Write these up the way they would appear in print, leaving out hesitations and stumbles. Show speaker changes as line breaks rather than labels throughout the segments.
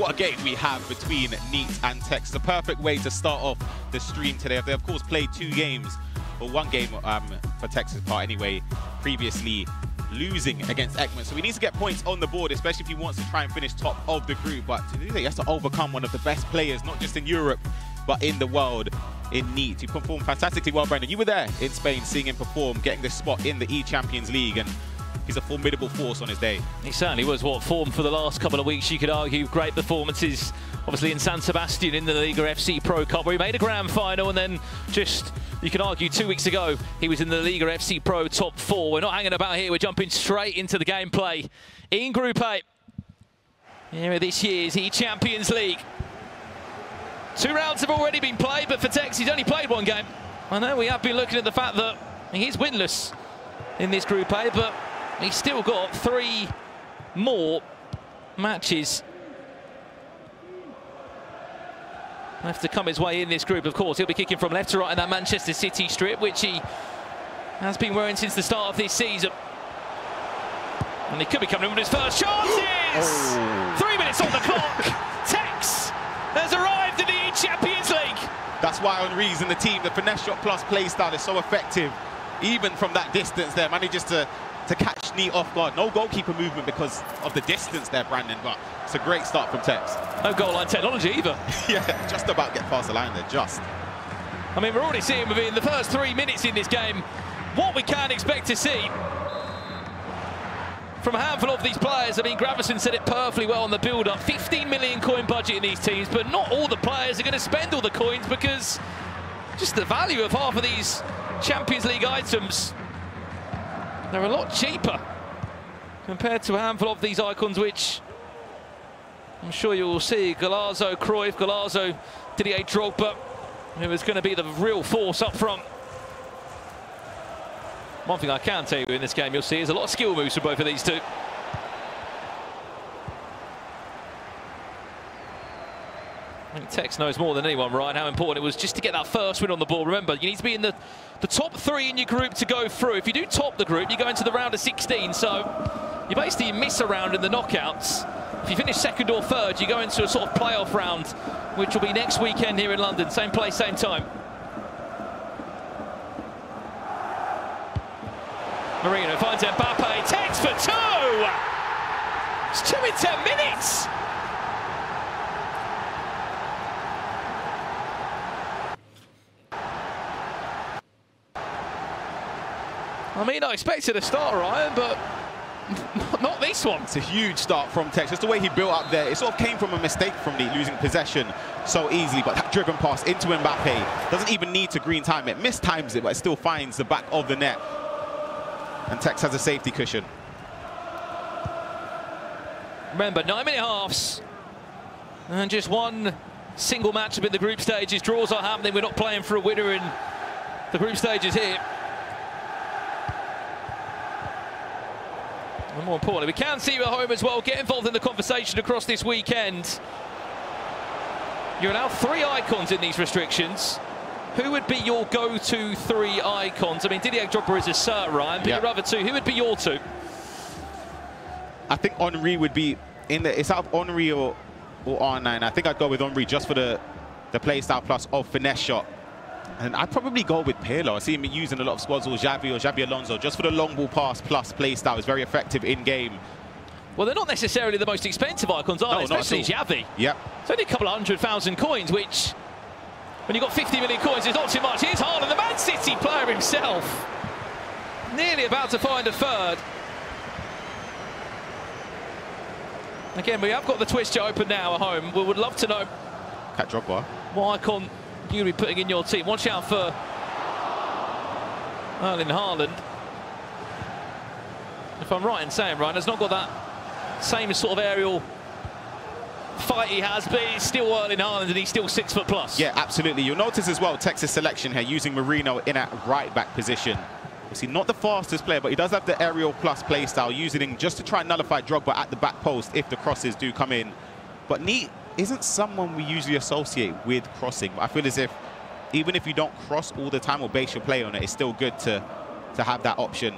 what a game we have between Neat and Tekkz. The perfect way to start off the stream today. They, of course, played 2 games, or 1 game for Tekkz's part anyway, previously losing against eChampions. So we need to get points on the board, especially if he wants to try and finish top of the group. But to do that, he has to overcome one of the best players, not just in Europe, but in the world, in Neat. He performed fantastically well, Brandon. You were there in Spain, seeing him perform, getting this spot in the eChampionsLeague, and he's a formidable force on his day. He certainly was. What form for the last couple of weeks, you could argue. Great performances, obviously in San Sebastian in the Liga FC Pro Cup, where he made a grand final, and then just, you could argue 2 weeks ago, he was in the Liga FC Pro top 4. We're not hanging about here, we're jumping straight into the gameplay. In Group A, here are this year's eChampionsLeague. 2 rounds have already been played, but for Tekkz, he's only played 1 game. I know we have been looking at the fact that he's winless in this Group A, but he's still got 3 more matches left to come his way in this group. Of course, he'll be kicking from left to right in that Manchester City strip, which he has been wearing since the start of this season. And he could be coming in with his first chances! 3 minutes on the clock. Tekkz has arrived in the eChampionsLeague. That's why Henry's in the team. The finesse shot plus play style is so effective. Even from that distance there, manages to catch Neat off guard. No goalkeeper movement because of the distance there, Brandon, but it's a great start from Tekkz. No goal line technology either. Yeah, just about get past the line there, just. I mean, we're already seeing within the first 3 minutes in this game what we can expect to see from a handful of these players. I mean, Gravison said it perfectly well on the build-up. 15 million coin budget in these teams, but not all the players are going to spend all the coins, because just the value of half of these Champions League items, they're a lot cheaper compared to a handful of these icons, which I'm sure you will see. Galazzo, Cruyff, Galazzo, Didier Drogba, who is going to be the real force up front. One thing I can tell you in this game, you'll see, is a lot of skill moves from both of these two. I think Tekkz knows more than anyone, Ryan, how important it was just to get that first win on the board. Remember, you need to be in the top 3 in your group to go through. If you do top the group, you go into the round of 16, so you basically miss a round in the knockouts. If you finish 2nd or 3rd, you go into a sort of playoff round, which will be next weekend here in London. Same place, same time. Marino finds Mbappe, Tekkz for 2! It's 2 in 10 minutes! I mean, I expected a start, Ryan, but not this one. It's a huge start from Tekkz. Just the way he built up there, it sort of came from a mistake from Neat, losing possession so easily, but that driven pass into Mbappe doesn't even need to green time it. Mistimes it, but it still finds the back of the net. And Tekkz has a safety cushion. Remember, 9-minute halves. And just 1 single matchup in the group stages. Draws are happening. We're not playing for a winner in the group stages here. And more importantly, we can see you at home as well. Get involved in the conversation across this weekend. You're allowed 3 icons in these restrictions. Who would be your go-to 3 icons? I mean, Didier Drogba is a cert, Ryan, but your other 2, who would be your 2? I think Henry would be in the... It's out of Henry or R9. I think I'd go with Henry just for the play style plus of finesse shot. And I'd probably go with Pirlo. I see him using a lot of squads, or Xavi Alonso, just for the long ball pass plus play style. Is very effective in-game. Well, they're not necessarily the most expensive icons, are they? Especially Xavi. Yep. It's only a couple of 100,000 coins, which... When you've got 50 million coins, it's not too much. Here's Haaland, the Man City player himself. Nearly about to find a 3rd. Again, we have got the Twitch chat open now at home. We would love to know Drogba, what icon you'd be putting in your team. Watch out for Erling Haaland. If I'm right in saying, Ryan, has not got that same sort of aerial fight he has, but he's still Erling Haaland and he's still 6 foot plus. Yeah, absolutely. You'll notice as well Tekkz's selection here, using Marino in a right-back position. Obviously not the fastest player, but he does have the aerial plus play style, using him just to try and nullify Drogba at the back post if the crosses do come in. But Neat isn't someone we usually associate with crossing. But I feel as if even if you don't cross all the time or base your play on it, it's still good to have that option.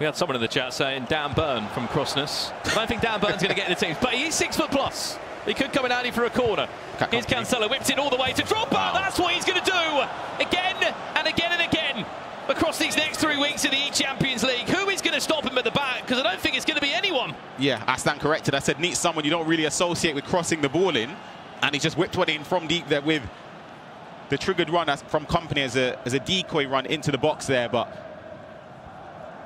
We had someone in the chat saying Dan Burn from Crossness. I don't think Dan Burn's going to get in the team, but he's 6'+". He could come in handy for a corner. Here's Cancelo, whips it all the way to Drogba. Wow. That's what he's going to do again and again and again across these next 3 weeks of the eChampions League. Who is going to stop him at the back? Because I don't think it's going to be anyone.
Yeah, I stand corrected. I said needs someone you don't really associate with crossing the ball in, and he just whipped one in from deep there with the triggered run from Company as a decoy run into the box there. But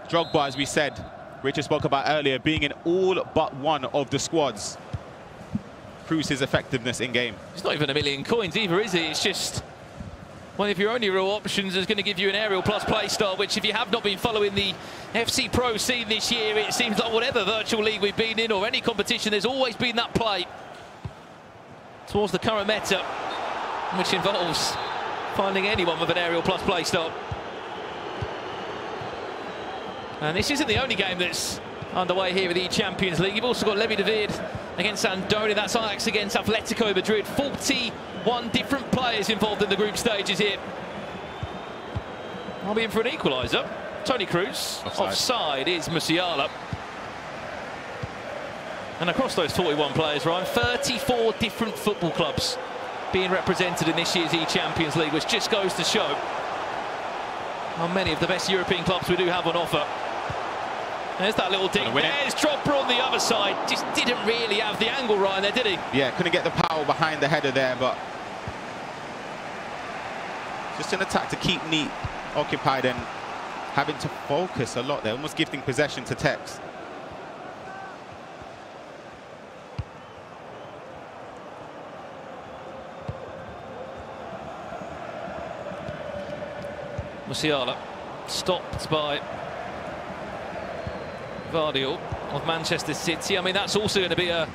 Drogba, as we said, Richard spoke about earlier, being in all but one of the squads, proves his effectiveness in game.
It's not even a million coins either, is it? It's just one of your only real options is going to give you an aerial plus play style, which if you have not been following the FC Pro scene this year, it seems like whatever virtual league we've been in or any competition, there's always been that play towards the current meta, which involves finding anyone with an aerial plus play style. And this isn't the only game that's underway here with the eChampions League. You've also got Levi David against Andoni. That's Ajax against Atletico Madrid. 41 different players involved in the group stages here. I'll be in for an equaliser. Toni Kroos. Offside is Musiala. And across those 41 players, Ryan, 34 different football clubs being represented in this year's eChampions League, which just goes to show how many of the best European clubs we do have on offer. There's that little ding. There's Drogba on the other side. Just didn't really have the angle right there, did he?
Yeah, couldn't get the power behind the header there, but just an attack to keep Neat occupied and having to focus a lot there, almost gifting possession to Tekkz.
Musiala stopped by Vardiel of Manchester City. I mean, that's also going to be a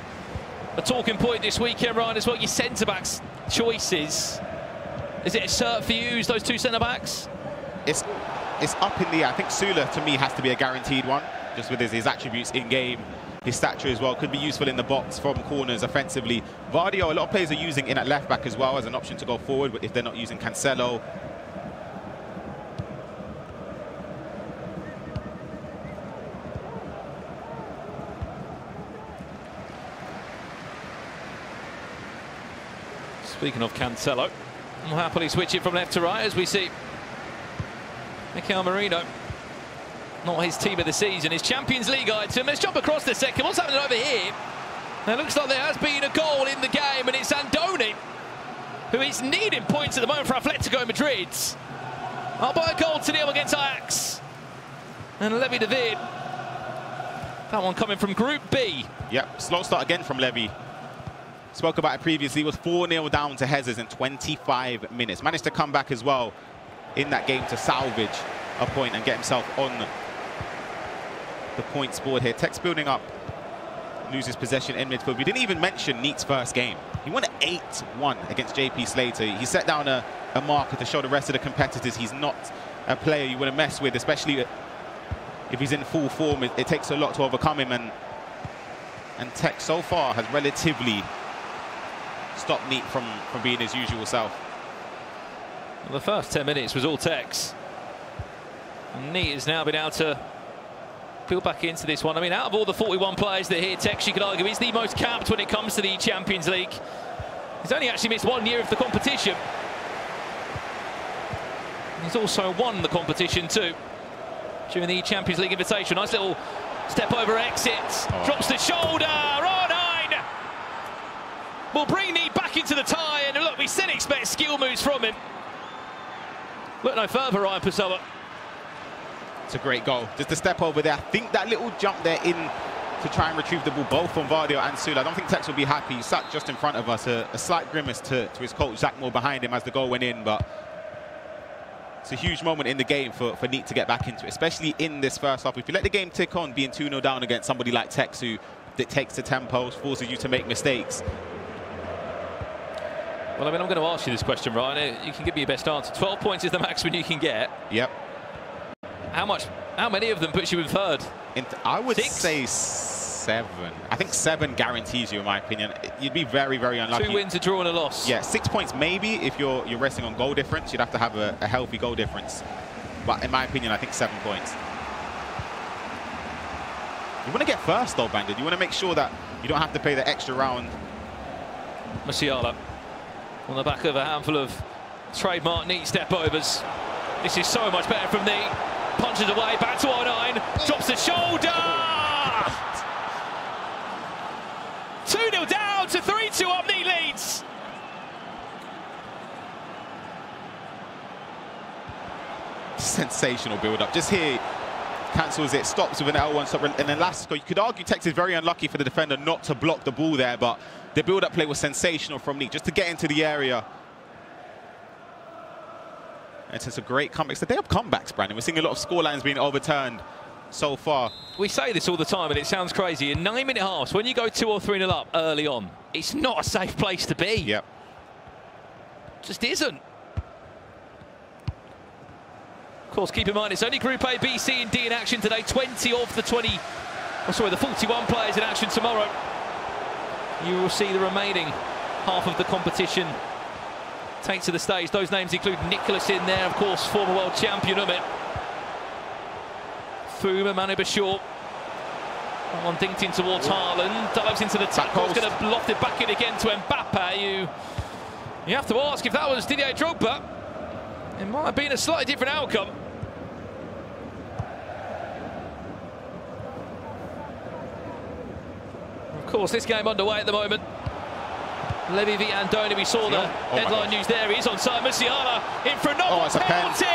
talking point this weekend, Ryan, as well. Your centre-backs choices. Is it a cert for you, those two centre-backs?
It's up in the air. I think Sula, to me, has to be a guaranteed one, just with his attributes in-game. His stature as well could be useful in the box from corners offensively. Vardiel, a lot of players are using in at left-back as well as an option to go forward, but if they're not using Cancelo.
Speaking of Cancelo, we'll happily switch it from left to right as we see Mikel Merino, not his team of the season, his Champions League item. Let's jump across the second. What's happening over here? Now, it looks like there has been a goal in the game, and it's Andoni, who is needing points at the moment for Atletico Madrid. Up by a goal to 0 against Ajax. And Levi David. That one coming from Group B.
Yep, slow start again from Levi. Spoke about it previously, was 4-0 down to Hezes in 25 minutes. Managed to come back as well in that game to salvage a point and get himself on the points board here. Tekkz building up, loses possession in midfield. We didn't even mention Neat's first game. He won 8-1 against JP Slater. He set down a marker to show the rest of the competitors he's not a player you want to mess with, especially if he's in full form. It takes a lot to overcome him, and Tekkz so far has relatively stopped Neat from being his usual self.
Well, the first 10 minutes was all Tekkz. Neat has now been able to peel back into this one. I mean, out of all the 41 players that are here, Tekkz, you could argue, is the most capped when it comes to the Champions League. He's only actually missed 1 year of the competition. He's also won the competition too during the Champions League invitation. Nice little step over exit, drops the shoulder. Will bring Neat back into the tie, and look, we still expect skill moves from him. Look no further, Ryan Pessoa.
It's a great goal. Just a step over there. I think that little jump there in to try and retrieve the ball, both from Vardiel and Sula. I don't think Tekkz will be happy. He sat just in front of us, a slight grimace to his coach, Zach Moore, behind him as the goal went in, but it's a huge moment in the game for Neat to get back into it, especially in this first half. If you let the game tick on, being 2-0 down against somebody like Tekkz, who dictates the tempo, forces you to make mistakes.
Well, I mean, I'm going to ask you this question, Ryan. You can give me your best answer. 12 points is the maximum you can get.
Yep.
How many of them puts you in third?
I would say 7. I think 7 guarantees you, in my opinion. You'd be very, very unlucky.
2 wins, a draw, and a loss.
Yeah, 6 points maybe if you're resting on goal difference. You'd have to have a healthy goal difference. But in my opinion, I think 7 points. You want to get first though, Bandit. You want to make sure that you don't have to play the extra round.
Musiala on the back of a handful of trademark neat step-overs. This is so much better from Neat. Punches away, back to 09, drops the shoulder! 2-0 down to 3-2 up, Neat leads.
Sensational build-up. Just here, cancels it, stops with an L1 stop, and then last, you could argue Tekkz is very unlucky for the defender not to block the ball there, but the build-up play was sensational from Neat, just to get into the area. It's a great comeback. It's the day of comebacks, Brandon. We're seeing a lot of scorelines being overturned so far.
We say this all the time, and it sounds crazy. In 9-minute halves, when you go 2 or 3-0 up early on, it's not a safe place to be.
Yep.
Just isn't. Of course, keep in mind, it's only Group A, B, C, and D in action today. 20 of the 41 players in action tomorrow. You will see the remaining half of the competition take to the stage. Those names include Nicholas in there, of course, former world champion of it. Fuma, Manu Bashir. One dinked in towards Haaland, dives into the tackle, going to loft it back in again to Mbappe. You have to ask if that was Didier Drogba. It might have been a slightly different outcome. Of course, this game underway at the moment. Levy v Andoni, we saw the headline news there. He's on side. Musiala in for another penalty.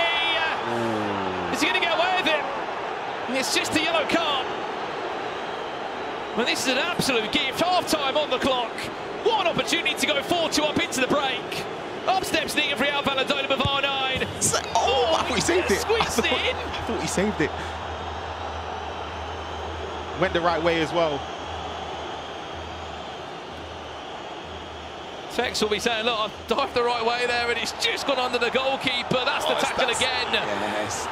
Is he going to get away with it? It's just a yellow card. Well, this is an absolute gift. Half-time on the clock. What an opportunity to go 4-2 up into the break. Up steps Neat of Real Valladolid with R9.
I thought he saved it.
Squeezed it in.
I thought he saved it. Went the right way as well.
Tekkz will be saying, look, I've dived the right way there, and it's just gone under the goalkeeper. That's the tackle again.
Yes.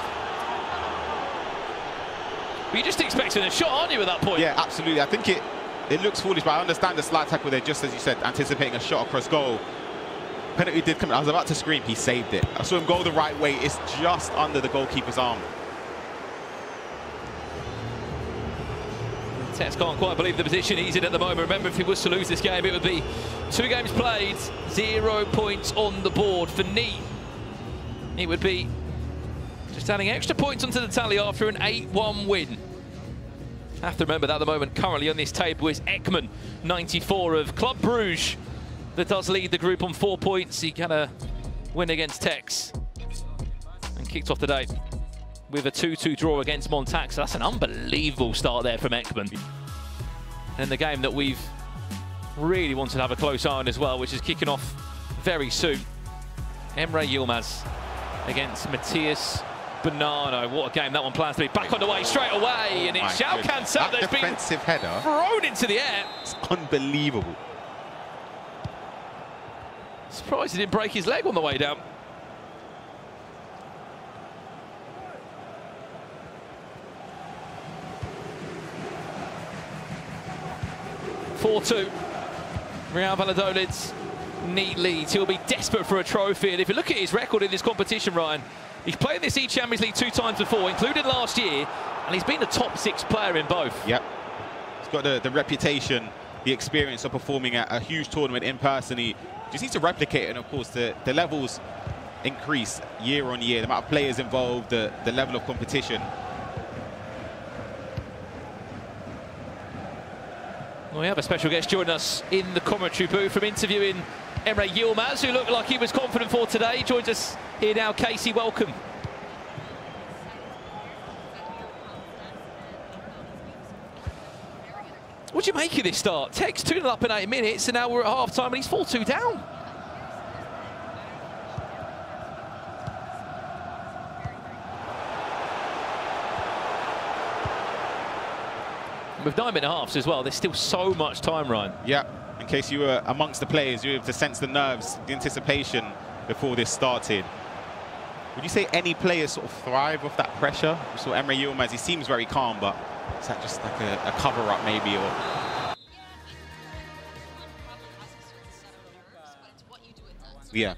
But you're just expecting a shot, aren't you, at that point?
Yeah, absolutely. I think it looks foolish, but I understand the slide tackle there, just as you said, anticipating a shot across goal. Penalty did come. I was about to scream. He saved it. I saw him go the right way. It's just under the goalkeeper's arm.
Tekkz can't quite believe the position he's in at the moment. Remember, if he was to lose this game, it would be 2 games played, 0 points on the board for Neat. It would be just adding extra points onto the tally after an 8-1 win. Have to remember that at the moment, currently on this table is Ekman, 94 of Club Bruges, that does lead the group on 4 points. He got a win against Tekkz and kicked off the day with a 2-2 draw against Montax. So that's an unbelievable start there from Ekman. And the game that we've really wanted to have a close eye on as well, which is kicking off very soon. Emre Yilmaz against Matthias Bonanno. What a game that one plans to be. Back on the way straight away, and it's João Cancelo that's been
defensive header
thrown into the air.
It's unbelievable.
Surprised he didn't break his leg on the way down. Real Valladolid's Neat leads. He'll be desperate for a trophy, and if you look at his record in this competition, Ryan, he's played this eChampions League 2 times before, including last year, and he's been a top 6 player in both.
Yep. He's got the reputation, the experience of performing at a huge tournament in person. He just needs to replicate it, and of course the levels increase year on year, the amount of players involved, the level of competition.
Well, we have a special guest joining us in the commentary booth from interviewing Emre Yilmaz, who looked like he was confident for today. Joins us here now. Casey, welcome. What do you make of this start? Tekkz 2-0 up in 8 minutes, and now we're at half-time, and he's 4-2 down. With 9-minute halves as well, there's still so much time, Ryan.
Yeah, in case you were amongst the players, you were able to sense the nerves, the anticipation before this started. Would you say any players sort of thrive off that pressure? We saw Emre Yilmaz, he seems very calm, but is that just like a cover-up maybe? Or yeah.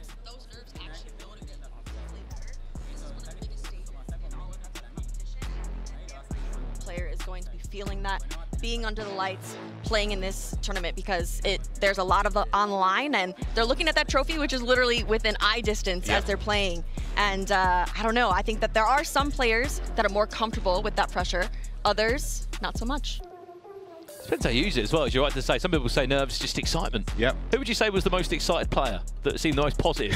Player is going to be feeling that being under the lights, playing in this tournament, because there's a lot of online, and they're looking at that trophy, which is literally within eye distance as they're playing. And I don't know, I think that there are some players that are more comfortable with that pressure, others not so much.
Depends how you use it as well, as you're right to say. Some people say nerves, just excitement.
Yep.
Who would you say was the most excited player that seemed the most positive?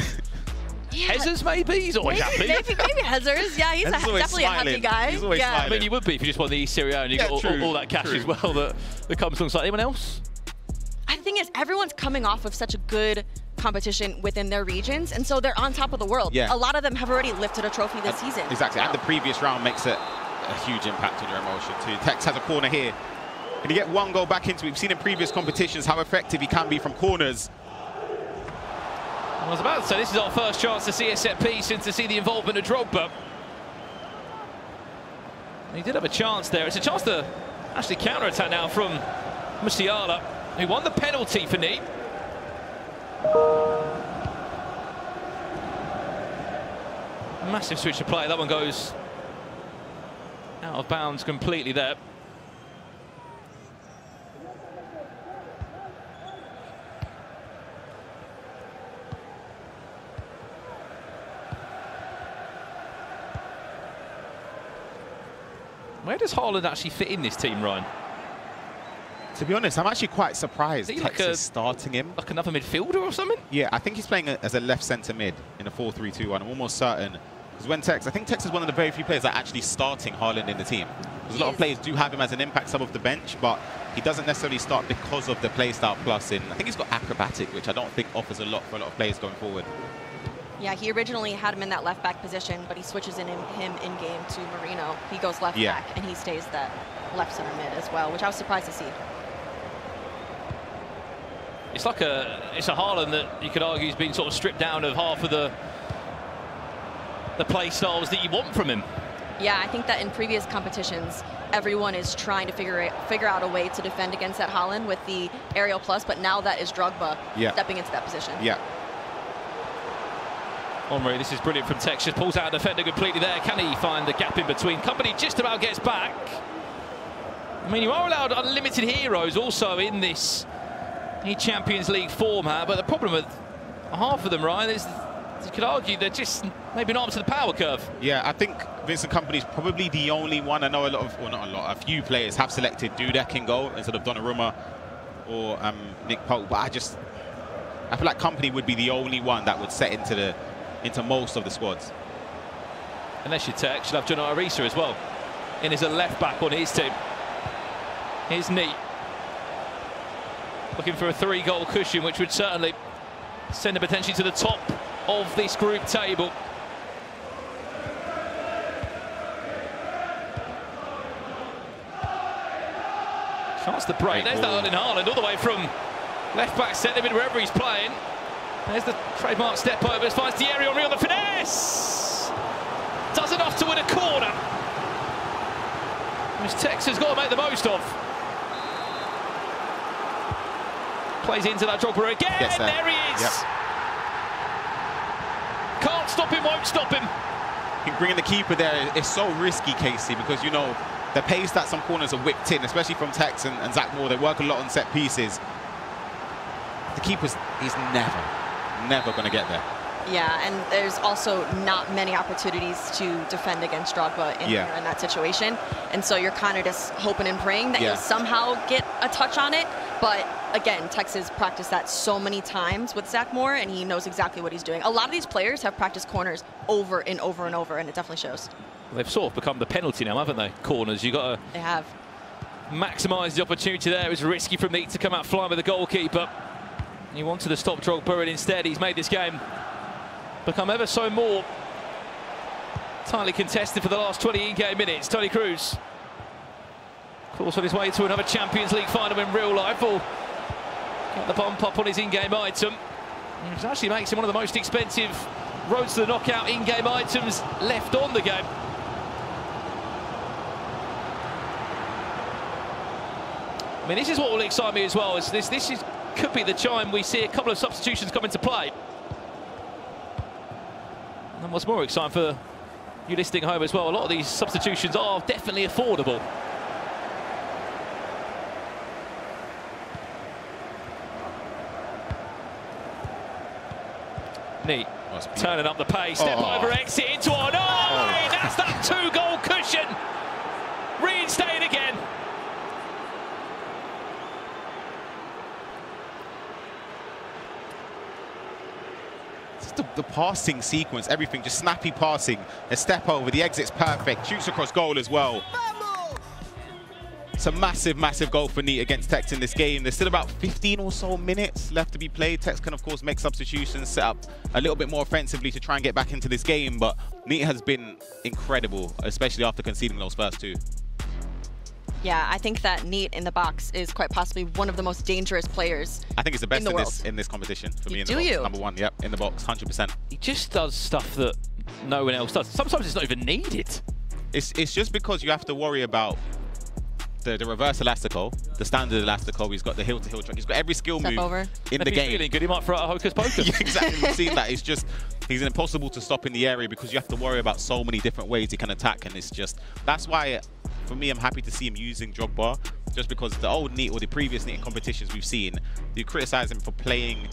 Hezers, maybe? He's always happy.
Maybe Hezers. Yeah, he's definitely a happy guy.
He's always
yeah.
smiling.
I mean, you would be if you just won the East Serie A and you got all that cash as well that comes alongside. Anyone else?
I think is everyone's coming off of such a good competition within their regions, and so they're on top of the world.
Yeah.
A lot of them have already lifted a trophy this season.
Exactly, and the previous round makes it a huge impact on your emotion too. Tekkz has a corner here. Can he get one goal back into it? We've seen in previous competitions how effective he can be from corners.
I was about to say, this is our first chance to see a set piece and to see the involvement of Drogba. He did have a chance there. It's a chance to actually counter-attack now from Musiala, who won the penalty for Neat. Massive switch of play. That one goes out of bounds completely there. Where does Haaland actually fit in this team, Ryan?
To be honest, I'm actually quite surprised Tekkz is starting him.
Like another midfielder or something?
Yeah, I think he's playing as a left centre mid in a 4-3-2-1. I'm almost certain. Because when I think Tekkz is one of the very few players that are actually starting Haaland in the team. Because a lot of players do have him as an impact sub of the bench, but he doesn't necessarily start because of the playstyle plus in. I think he's got acrobatic, which I don't think offers a lot for a lot of players going forward.
Yeah, he originally had him in that left back position, but he switches him in-game to Marino. He goes left back, and he stays that left center mid as well, which I was surprised to see.
It's like it's a Haaland that you could argue has been sort of stripped down of half of the play styles that you want from him.
Yeah, I think that in previous competitions, everyone is trying to figure out a way to defend against that Haaland with the aerial plus, but now that is Drogba stepping into that position.
Yeah.
Omri, this is brilliant from Tekkz. Just pulls out a defender completely there. Can he find the gap in between? Company just about gets back. I mean, you are allowed unlimited heroes also in this eChampions League format, but the problem with half of them, Ryan, is you could argue they're just maybe not up to the power curve.
Yeah, I think Vincent Kompany's probably the only one. I know a lot of, well, not a lot, a few players have selected Dudek in goal instead of Donnarumma or Nick Pope, but I feel like Kompany would be the only one that would set into most of the squads.
Unless you're Tekkz, you'll have John Arisa as well in as a left back on his team. Here's Neat looking for a 3-goal cushion, which would certainly send him potentially to the top of this group table. Chance to break. There's that Erling Haaland all the way from left back, centre mid, wherever he's playing. There's the trademark step over, finds Thierry Henry on the finesse! Does enough to win a corner, which Tekkz has got to make the most of. Plays into that Drogba again, there he is! Yep. Can't stop him, won't stop him.
I think bringing the keeper there is so risky, Casey, because, you know, the pace that some corners are whipped in, especially from Tekkz and Zach Moore, they work a lot on set pieces. The keeper's, he's never going to get there.
Yeah, and there's also not many opportunities to defend against Drogba in that situation. And so you're kind of just hoping and praying that you'll somehow get a touch on it. But again, Tekkz has practiced that so many times with Zach Moore, and he knows exactly what he's doing. A lot of these players have practiced corners over and over and over, and it definitely shows. Well,
they've sort of become the penalty now, haven't they? Corners, you've got to maximise the opportunity there. It was risky from Neat to come out flying with the goalkeeper. He wanted to stop Drogba, and instead he's made this game become ever so more tightly contested for the last 20 in-game minutes. Toni Kroos, of course, on his way to another Champions League final in real life, will get the bump up on his in-game item, which actually makes him one of the most expensive roads to the knockout in-game items left on the game. I mean, this is what will excite me as well. Is this could be the time we see a couple of substitutions come into play. And what's more exciting for you listening at home as well, a lot of these substitutions are definitely affordable. Neat. Turning up the pace. Step over, exit into on. Oh, that's that 2-goal cushion. Reinstated again.
The passing sequence, everything, just snappy passing, a step over, the exit's perfect, shoots across goal as well. It's a massive, massive goal for Neat against Tekkz in this game. There's still about 15 or so minutes left to be played. Tekkz can, of course, make substitutions, set up a little bit more offensively to try and get back into this game, but Neat has been incredible, especially after conceding those first two.
Yeah, I think that Neat in the box is quite possibly one of the most dangerous players.
I think it's the best in this competition for me.
Do you?
Number one, yep, in the box, 100%.
He just does stuff that no one else does. Sometimes it's not even needed.
It's just because you have to worry about the reverse elastico, the standard elastico. He's got the heel-to-heel track. He's got every skill move in the game.
Feeling good, he might throw out a hocus pocus.
Yeah, exactly. We've seen that. It's just he's impossible to stop in the area because you have to worry about so many different ways he can attack, and it's just that's why. For me, I'm happy to see him using Drogba, just because the old Neat or the previous Neat competitions we've seen, you criticize him for playing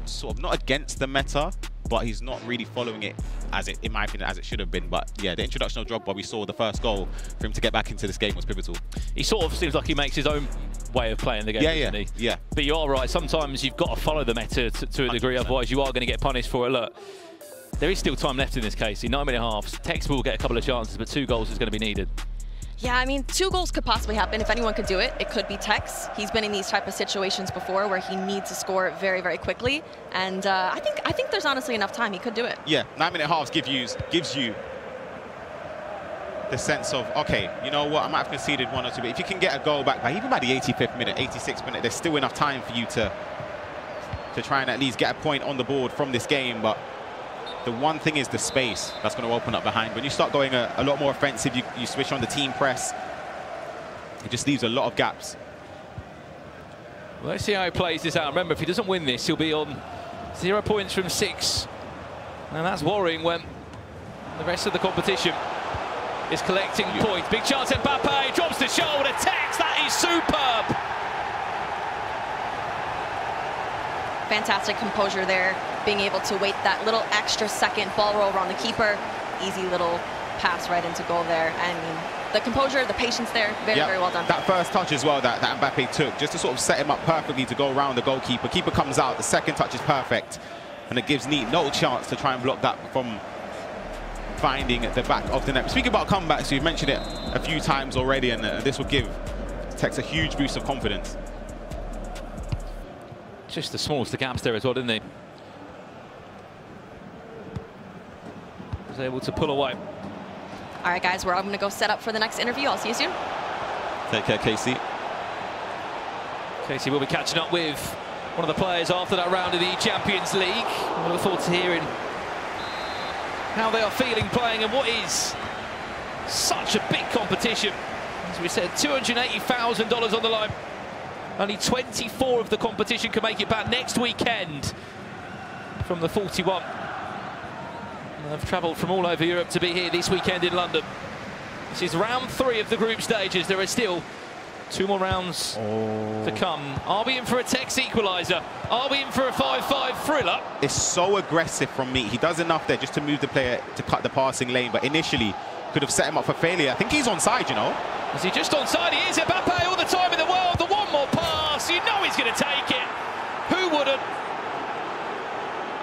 sort of not against the meta, but he's not really following it as it, in my opinion, as it should have been. But yeah, the introduction of Drogba, we saw the first goal for him to get back into this game was pivotal. He
sort of seems like he makes his own way of playing the game, doesn't he?
Yeah.
But you are right, sometimes you've got to follow the meta to a degree, 100%. Otherwise you are going to get punished for it. Look, there is still time left in this case. In 9 minute halves, Tekkz will get a couple of chances, but 2 goals is going to be needed.
Yeah, I mean, 2 goals could possibly happen. If anyone could do it, it could be Tekkz. He's been in these type of situations before where he needs to score very, very quickly. And I think there's honestly enough time. He could do it.
Yeah, 9 minute halves gives you the sense of, okay, you know what, I might have conceded 1 or 2, but if you can get a goal back by even by the 85th minute, 86th minute, there's still enough time for you to try and at least get a point on the board from this game. But the one thing is the space that's going to open up behind. When you start going a lot more offensive, you switch on the team press. It just leaves a lot of gaps.
Well, let's see how he plays this out. Remember, if he doesn't win this, he'll be on 0 points from 6. And that's worrying when the rest of the competition is collecting points. Big chance, Mbappe drops the shoulder. Tekkz, that is superb.
Fantastic composure there, being able to wait that little extra second, ball roll around the keeper, easy little pass right into goal there. And the composure, the patience there, very, very well done.
That first touch as well that Mbappe took, just to sort of set him up perfectly to go around the goalkeeper. Keeper comes out, the second touch is perfect, and it gives Neat no chance to try and block that from finding the back of the net. Speaking about comebacks, you've mentioned it a few times already, and this will give Tekkz a huge boost of confidence.
Just the smallest of gaps there as well, didn't he? Was able to pull away.
All right, guys, we're all going to go set up for the next interview. I'll see you soon.
Take care, Casey.
Casey will be catching up with one of the players after that round of the eChampions League. I look forward to hearing how they are feeling playing and what is such a big competition. As we said, $280,000 on the line. Only 24 of the competition can make it back next weekend from the 41. They've travelled from all over Europe to be here this weekend in London. This is round 3 of the group stages. There are still 2 more rounds to come. Are we in for a Tekkz equaliser? Are we in for a 5-5 thriller?
It's so aggressive from me. He does enough there just to move the player to cut the passing lane, but initially could have set him up for failure. I think he's onside, you know.
Is he just onside? He is. Mbappe all the time in the world. The one more pass. You know he's going to take it. Who wouldn't?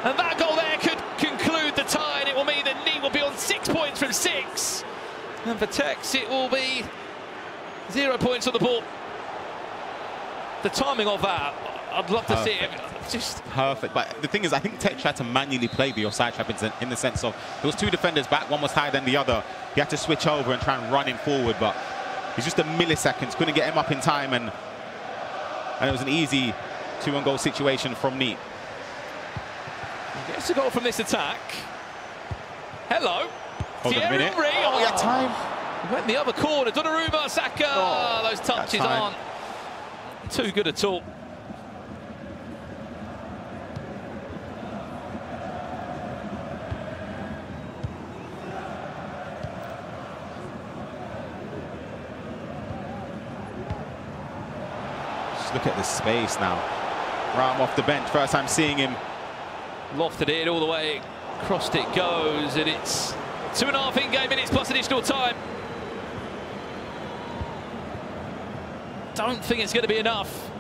And that goal there could conclude the tie, and it will mean that Neat will be on 6 points from 6. And for Tekkz, it will be 0 points on the board. The timing of that, I'd love to see it. Just
perfect. But the thing is, I think Tekkz tried to manually play the offside trap in the sense of there was 2 defenders back, one was higher than the other. He had to switch over and try and run him forward, but he's just a milliseconds, couldn't get him up in time, and it was an easy 2-on-goal situation from Neat.
He gets a goal from this attack. Hello.
Hold on a minute. Oh, yeah, time.
He went in the other corner. Donnarumma, Saka. Those touches aren't too good at all.
Look at the space now. Ram off the bench, first time seeing him
Lofted it all the way, crossed it goes, and it's 2.5 in-game minutes plus additional time. Don't think it's going to be enough.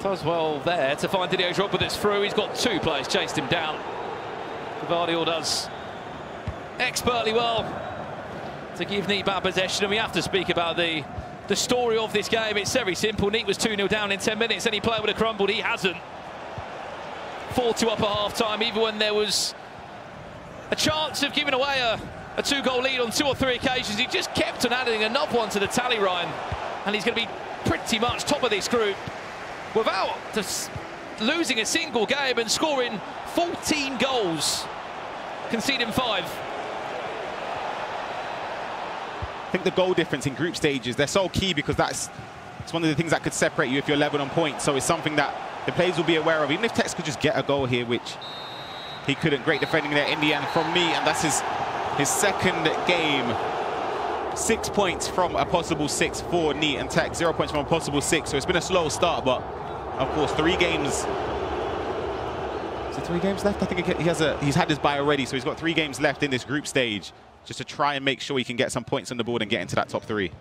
Does well there to find Didier Drogba that's through. He's got 2 players chased him down. Gvardiol does expertly well to give Neat back possession, and we have to speak about the story of this game. It's very simple. Neat was 2-0 down in 10 minutes. Any player would have crumbled. He hasn't. 4-2 up at half-time, even when there was a chance of giving away a 2-goal lead on 2 or 3 occasions. He just kept on adding another one to the tally, Ryan, and he's going to be pretty much top of this group without just losing a single game and scoring 14 goals, conceding 5.
I think the goal difference in group stages, they're so key because it's one of the things that could separate you if you're level on points. So it's something that the players will be aware of. Even if Tekkz could just get a goal here, which he couldn't. Great defending there in the end from me, and that's his second game. 6 points from a possible 6 for Neat and Tekkz, 0 points from a possible 6. So it's been a slow start, but of course 3 games. Is it 3 games left? I think he's had his bye already, so he's got 3 games left in this group stage just to try and make sure he can get some points on the board and get into that top 3.